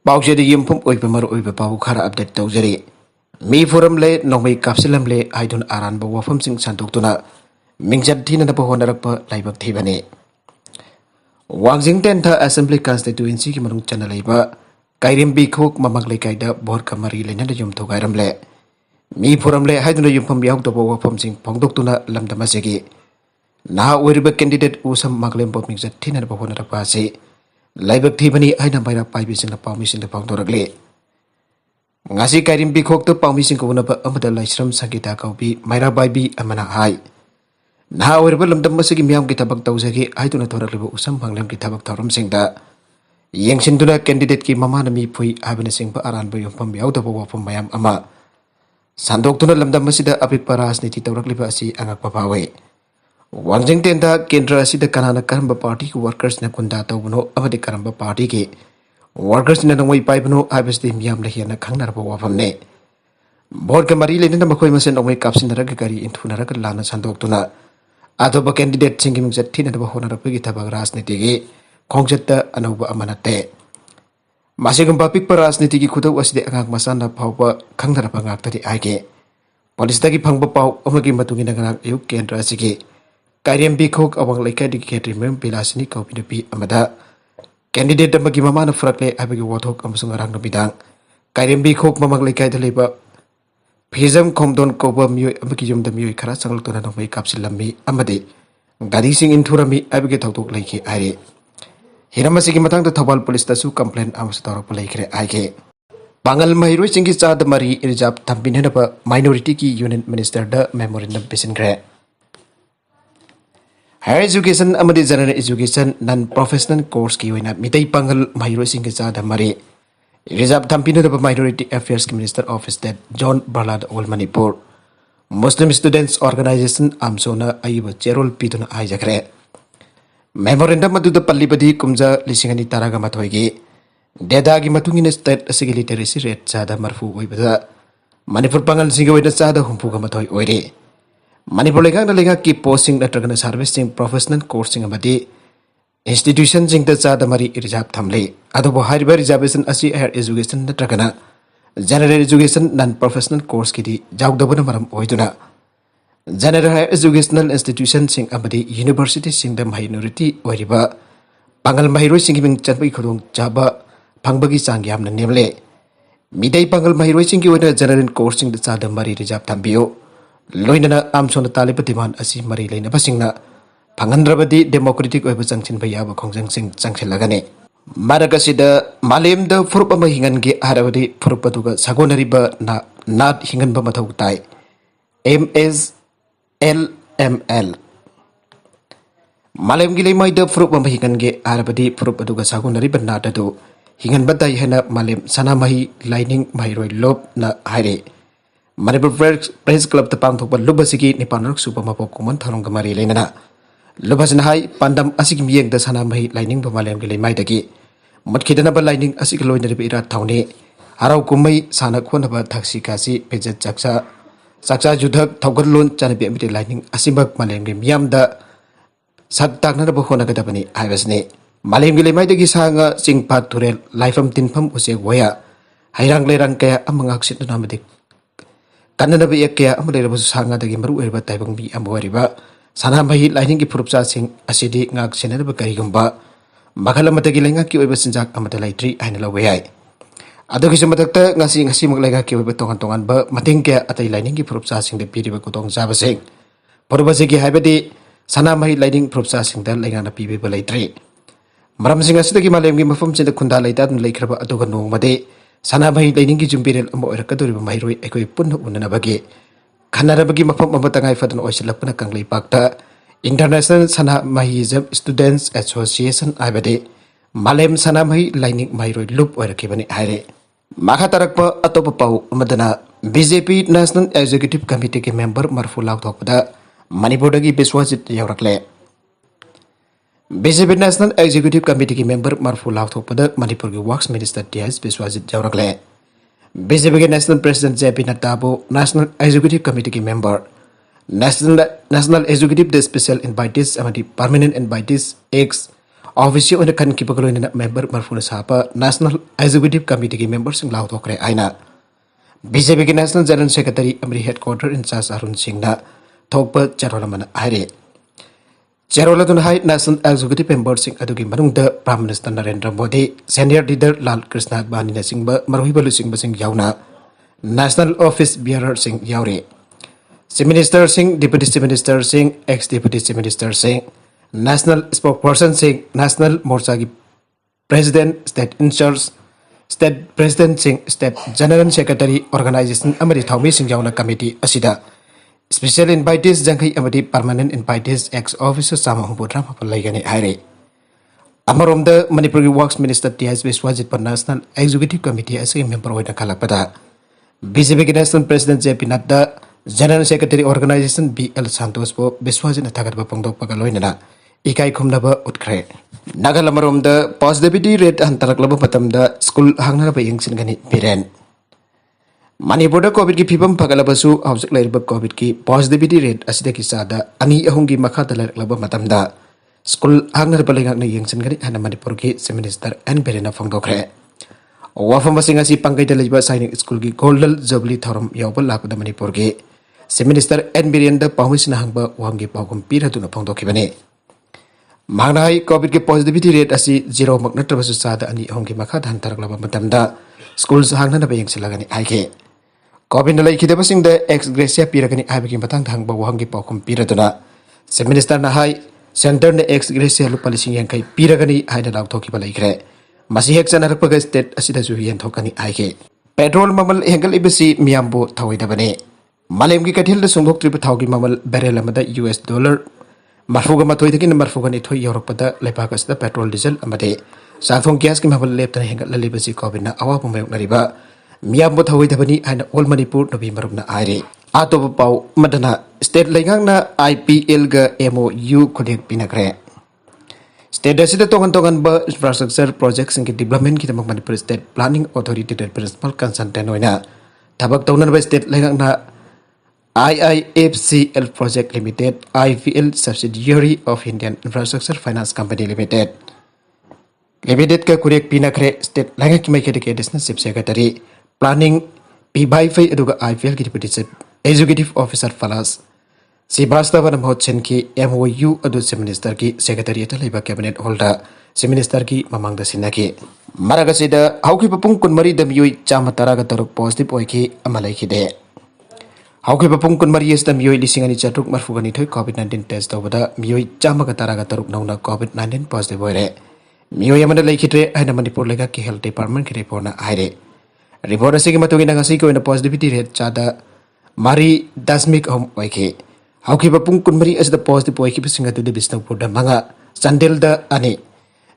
Pausedi Yimpum Oipamar Oipa Khara update Tozeri. Me forum le Nongmai Kapsilam le Idun Aran Bawafum Sing Santotuna Mingjat Tina Honarapa Laibak Tibane. Wangzing Tenta Assembly Constituency Kimarung Channel Labor Kairim Bikok Mamakle Kaida Borka Mari Lenadum Togaram le. Me forum le Hidun Yumpum Yauk the Bawafum Sing Pongdoctuna Lamdamasegi. Now we rebel candidate Usam Maglem Bombings Tina Honarapasi. Laibak Tibani ay na mayra paibising na paumising na pangdoragli. Ngasi kairim bikok to paumising ko na ba amada laisram sakita kaupi mayra baibi amana hay. Na awir ba lamdam masigi miyam kitabag tawsagi ay to na toragli usam panglam kitabag tawram singda. Yang sinduna candidate ki mama na mi pui abina sing ba aran ba yung pambiyaw da bawa pamayam ama. Sandok to na lamdam masida apik paras ni titawragli ba si angak papawe. Wangjing Tenta Kendra Sida Kanana Karamba Party workers na kunda tawno amadi Karamba Party ki workers na nangway paibno abis di miyam lahiya na kang narapa wafam ne. Board ka marili na makoy masin away kapsin na ragagari intu na ragalana sandok to na. Ato ba candidate singim sa tina na baho na rapagi tabag ras ni tigi kongset anaw ba amanate. Masigong papik pa ras ni tigi kudaw asdi angag masan na pao pa kang narapa ngak tadi ake. Polista ki pangba pao umagi matungin na ngak yuk Kendra sige. Kairim bikok awang laikai di ketrimem pilasini kau pinupi amada candidate bagi mama na furakle abagi wathok amasung arang na bidang kairim bikok mamang laikai daliba phizam komdon koba mioi abagi yum da mioi khara sangal tona na mai kapsilami amade gari sing inthurami abagi thautok laiki aire hiramasi ki matang da thawal police ta su complaint amas tawra palaikre aige Bangal mahiroi singi cha da mari reserve thambin na ba minority ki union minister da memorandum pesin gre Higher education amadi general education non-professional course ki wina mitay pangal mahiro sing sa damari. Reserve tampino da minority affairs minister office that John Barlad All Manipur. Muslim students organization amsona ayuba cherol pituna ayjakre. Memorandum madu da pallibadi kumja lisingani taraga mathoigi. Deda gi matungin state asigi literacy rate sa da marfu oibada. Manipur pangal singa wina sa da humpu ga mathoi oire. Manipur lengang na lengang ki posting na tragana servicing professional coursing amadi institution sing da cha da mari reserve thamle adobo higher reservation asi higher education na tragana general education non professional course ki di jawdabana maram oiduna general higher educational institution sing amadi university sing da minority oiriba pangal mahiroi sing bing chanpai khudong chaba phangbagi chang yamna nemle midai pangal mahiroi sing ki oina general course sing da cha da mari reserve thambiyo Loinana amsona talipatiman asi mari lain pasingna pangandrabadi democratic oiba changchin baya ba khongjang sing changchilagane maragasida malem da furupa mahingan ge harabadi furupatuga sagonari ba na nat hingan ba mathau tai MSLML malem gi lemai da furupa mahingan ge harabadi furupatuga sagonari ba na dadu hingan ba dai hena malem sanamahi lining mairoi lob na haire Manipur Press Club the Pang Thokpa Lubasiki Nipanok Supermapo Kuman Tharong Gamari Lenana Lubasan Hai Pandam Asik Mieng the Sanamahi Lining Bamalem Gile Maidaki Mutkidanaba Lining Asiklo in the Ira Towni Harau Kumai Sana Kwanaba Taxi Kasi Pejat Jaksa Saksa Judak Togalun Chanabi Lining Asimbak Malem Miyamda Sat Tagnaba Honagadabani Ivasne Malem Gile Maidaki Sanga Sing Pat Turel Lifeam Tinpam Use Waya Hairang Lerang Kaya among Aksit Namadik Kanana ba kaya amulera ba sanga dagi maru erba taibang bi amwariba sana mahi lining ki purupsa sing asidi ngak senada ba karigumba makhala matagi lenga ki oiba sinjak amata laitri aina lawe ai adogi sumatakta ngasi maglenga ki oiba tongan ba mating kaya atai lining ki purupsa sing de piriba kutong jaba sing purba sigi haibadi sana mahi lining purupsa sing da lenga na pibe ba laitri maram sing asidagi malem gi mafum sinda khunda laita dun leikraba adoga nongmade Sana mahi lining ki jumpirel amo erakaduri ba mahiroi ekoi punna unana bagi khanara bagi mafam amatangai fadan oisilapna kanglei pakta International Sana Mahi Students Association abade Malem Sana Mahi lining mahiroi loop oirakibani haire makatarakpa atopa pau amadana BJP National Executive Committee ke member marfu lauk thokpada Manipur dagi Biswajit yaurakle BJP National Executive Committee ki member marfu lauk thokpada Manipur ki Works Minister TS Biswajit yaurakle BJP ke National President JP Nadda bo National Executive Committee ki member National Executive the Special Invitees amadi Permanent Invitees ex official ओने खन की बगलोइन member मरफुन सापा national executive committee की member Singh लाउ थोकरे आइना बीजेपी की नेशनल जनरल सेक्रेटरी अमरी हेडक्वार्टर इंचार्ज अरुण सिंह ना थोकप चरोल मन हारे चरोल दुन हाई नेशनल एग्जीक्यूटिव मेंबर सिंह अदुगी मनुंग द prime minister Narendra Modi senior leader Lal Krishna Advani ने सिंह मरहुइबलु सिंह याउना नेशनल ऑफिस बियरर सिंह याउरे chief minister Singh deputy chief minister Singh ex deputy chief minister Singh national spokesperson Singh national Morcha की president state in charge state president Singh state general secretary organisation अमरी थौमी सिंह याउना कमिटी असिदा स्पेशल इनवाइटीज जंखई अमरी परमानेंट इनवाइटीज एक्स ऑफिसर चामा हुंबुद्रा मफल लैगने हायरे अमरोम द मणिपुर की वर्क्स मिनिस्टर टीएस विश्वजित पर नेशनल एग्जीक्यूटिव कमिटी असि मेंबर होइना खलकपदा बीजेपी के national president JP Nadda general secretary organisation BL Santosh को विश्वजित थागतबा पोंगदोकपगा लोइनना इकाई खुमनबा उठख्रे नागल अमरोम द पॉजिटिविटी रेट हंतरकलब मतमदा स्कूल हांगनबा यंगसिनगनी बिरेन मणिपुर कोविड की फिबम फगलबसु हौजक लैरब कोविड की पॉजिटिविटी रेट असिदकी सादा अनि अहुंगी मखादा लैरकलब मतमदा स्कूल हांगनबा लेंगकना यंगसिनगनी हना मणिपुर की चीफ मिनिस्टर एन बिरेना फोंगदोखरे वाफम बसिंगासी पंगैदा लैबा सैनिक स्कूल की गोल्डन जुबली थौरम यावबल लापदा मणिपुर की चीफ मिनिस्टर एन बिरेन द पाहुसिना हंगबा वांगी पागुम पीरदुना फोंगदोखिबने मांगनाई कोविड की पॉजिटिविटी रेट असी 0 मक नत्रबसु सादा अनि अहुंगी मखादा हंतरकलब मतमदा स्कूल हांगनबा यंगसिलगनी आइके कोविड लैखिदबसिंग द एक्स ग्रेसिया पीरगनी आइबगी मतंग हंगबा वांगी पागुम पीरदुना चीफ मिनिस्टर ना हाई सेंटर ने एक्स ग्रेसिया लुपा लिसिंग यांखै पीरगनी हाइना लाउथोखिबा लैखरे मसी हेक चनरपग स्टेट असिदसु येंथोकनी आइके पेट्रोल ममल हेंगलिबसी मियाम्बु thaoidabani मालेम की कथिल द सुंगोक्त्रिब थावगी ममल बैरेल अमदा यूएस डॉलर मरफुगा मथोइदगी मरफुगा निथोइ यौरपदा लेपाक असदा पेट्रोल डीजल अमदे साथों गैस की ममल लेप्तना हेंगलिबसी कोविडना अवाब मयोकनरिबा मियाम्बु thaoidabani हाइना ऑल मणिपुर नबी मरुमना आइरे आतोब पाउ मदना स्टेट लेंगांगना आईपीएल ग एमओयू खुदेक पिनग्रे स्टेट असिदा तोगन इंफ्रास्ट्रक्चर प्रोजेक्ट्स की डेवलपमेंट की Manipur state planning authority principal consultant होइना थबक तौनब स्टेट लेंगांगना IIFCL project limited IVL subsidiary of Indian infrastructure finance company limited का कुरेक पिनग्रे स्टेट लेंगा की मैके के एडिशनल चीफ सेक्रेटरी प्लानिंग पीबाइफै अदुगा IVL की deputy chief executive officer फलास Srivastava महोत्सन की MOU अदु चीफ मिनिस्टर की सेक्रेटरीट लेबा कैबिनेट होल्डर चीफ मिनिस्टर की ममांग सिन्नकी मरगसिद हौखिब पुंग कुनमरी दमियोई चामा तरागा तरुक पॉजिटिव ओइकी अमलाइखिदे हौखिब पुंग कुनमरी इस दमियोई लिसिंगनी चतुक मरफुगनी थोइ कोविड-19 टेस्ट तौबदा मियोई चामा तरागा तरुक नौना कोविड-19 पॉजिटिव ओइरे मियोई अमदा लैखिद्रे हाइना मणिपुर लेगा की हेल्थ डिपार्टमेंट की रिपोर्टना हाइरे रिपोर्ट असिगी मतुगिना ngasi की पॉजिटिविटी रेट चादा मारी दशमिक हम ओइखे हौखिब पुंग कुनमरी असदा पॉजिटिव ओइखिबसिंग अदुदि बिष्णुपुर द मंगा चंदेल द अनि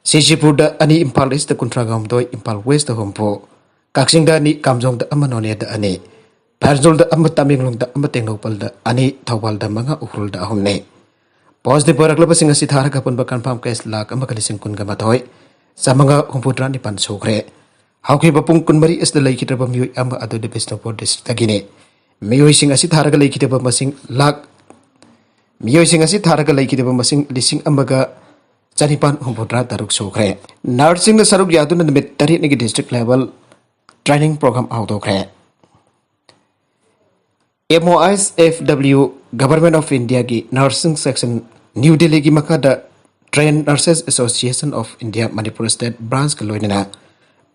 सिसिपुर द अनि इम्फाल ईस्ट द कुंट्रागाम दो इम्फाल वेस्ट द होमपो काक्सिंग द अनि कामजोंग द अमा नोने द अनि फरजोल द अमा तमिंगलोंग द अमा तेंगनोपल द अनि थौबाल द मंगा उखरुल द अहुमने पॉजिटिव ओरकलबसिंग असि थारका पुनबा कन्फर्म केस लाख अमा कलिसिंग कुनगा माथोय समंगा हुंपुत्रा निपान सोखरे हौखिब पुंग कुनमरी इसद लैखिद्रब मियोय अमा अदुदि बिष्णुपुर डिस्ट्रिक्ट तगिने मियोयसिंग असि थारका लैखिद्रब मसिंग लाख मियोयसिंग असि थारका लैखिद्रब मसिंग लिसिंग अमगा चनिपान हुंपुत्रा तरुक सोखरे नर्सिंग द सरुक यादुन नमित तरित निगि डिस्ट्रिक्ट लेवल ट्रेनिंग प्रोग्राम आउटोखरे MOSFW गवर्नमेंट ऑफ इंडिया की नर्सिंग सेक्शन न्यू दिल्ली की मखादा train nurses association of India Manipur state branch का लोइना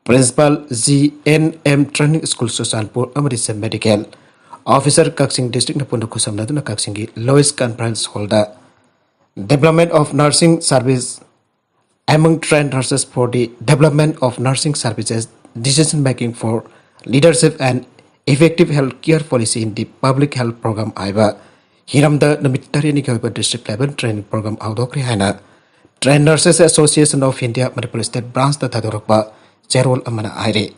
principal GNM training school Susanpur Amritsar medical officer Kakching district पुंड खुसमना कक्सिंग की लोएस्ट conference holder development of nursing service among trained nurses for the development of nursing services, decision making for leadership and effective health care policy in the public health program aiba hiramda namitari ni ka district level training program outokri haina trained nurses association of India Manipur state branch ta thadorokba cherol amana aire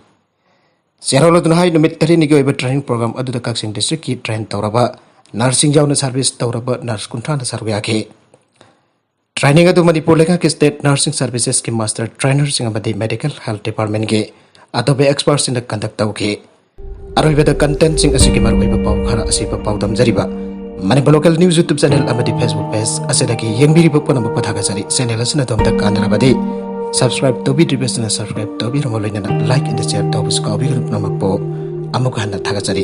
cherol dun hai namitari ni ka training program adu da kaksing district ki train tawraba nursing jauna service tawraba nurse kunthana sarya ke training अदु मणिपुर लेखा के state nursing services के master trainer Singh अमदी medical health department के अतोबे experts in conduct तौके अरोइबे the content Singh असि के मरुइबे पाउ खरा असि पाउ दमजरिबा Manipur local news YouTube channel amadi Facebook page asedagi yengbiriba punamuk pathagajari channel asina tomda kanarabadi subscribe tobi dribesna subscribe tobi romoloina like and share tobi skawi namakpo amuka hanna thagajari